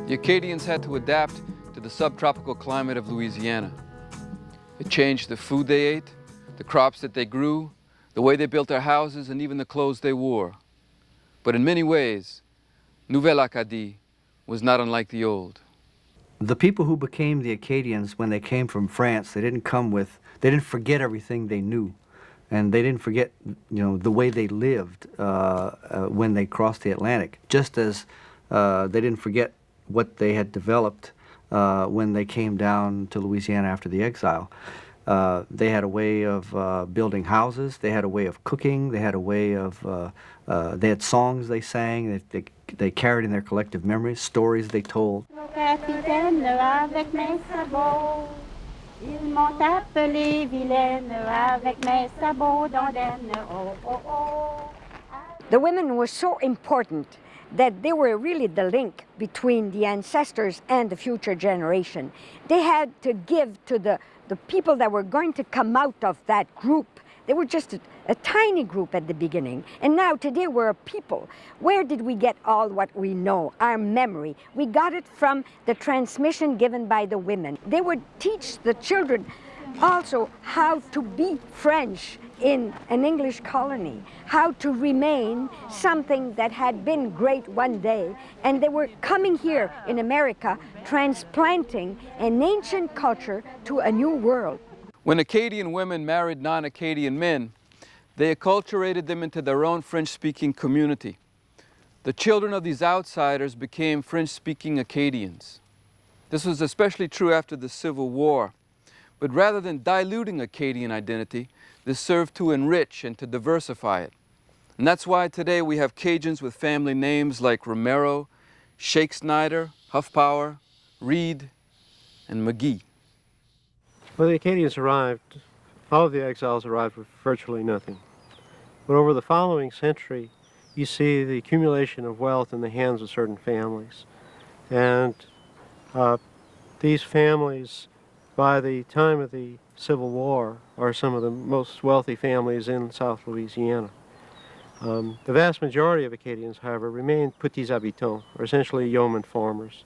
The Acadians had to adapt to the subtropical climate of Louisiana. It changed the food they ate, the crops that they grew, the way they built their houses, and even the clothes they wore. But in many ways, Nouvelle Acadie was not unlike the old. The people who became the Acadians when they came from France, they didn't forget everything they knew. And they didn't forget, the way they lived when they crossed the Atlantic, just as they didn't forget what they had developed when they came down to Louisiana after the exile. They had a way of building houses, they had a way of cooking, they had a way of, they had songs they sang, they carried in their collective memories, stories they told. Ils m'ont appelé vilaine avec mes sabots d'ondaine. Oh, oh, oh. The women were so important that they were really the link between the ancestors and the future generation. They had to give to the people that were going to come out of that group. They were just a tiny group at the beginning. And now today we're a people. Where did we get all what we know, our memory? We got it from the transmission given by the women. They would teach the children also how to be French in an English colony, how to remain something that had been great one day. And they were coming here in America, transplanting an ancient culture to a new world. When Acadian women married non-Acadian men, they acculturated them into their own French-speaking community. The children of these outsiders became French-speaking Acadians. This was especially true after the Civil War. But rather than diluting Acadian identity, this served to enrich and to diversify it. And that's why today we have Cajuns with family names like Romero, Shake Snyder, Huffpower, Reed, and McGee. When the Acadians arrived, all of the exiles arrived with virtually nothing. But over the following century, you see the accumulation of wealth in the hands of certain families. And these families, by the time of the Civil War, are some of the most wealthy families in South Louisiana. The vast majority of Acadians, however, remained petits habitants, or essentially yeoman farmers,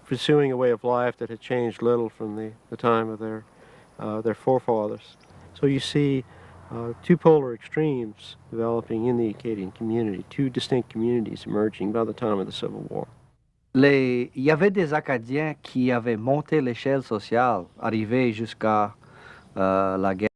pursuing a way of life that had changed little from the time of their forefathers. So you see two polar extremes developing in the Acadian community, two distinct communities emerging by the time of the Civil War. Il y avait des Acadiens qui avaient monté l'échelle sociale, arrivés jusqu'à la guerre.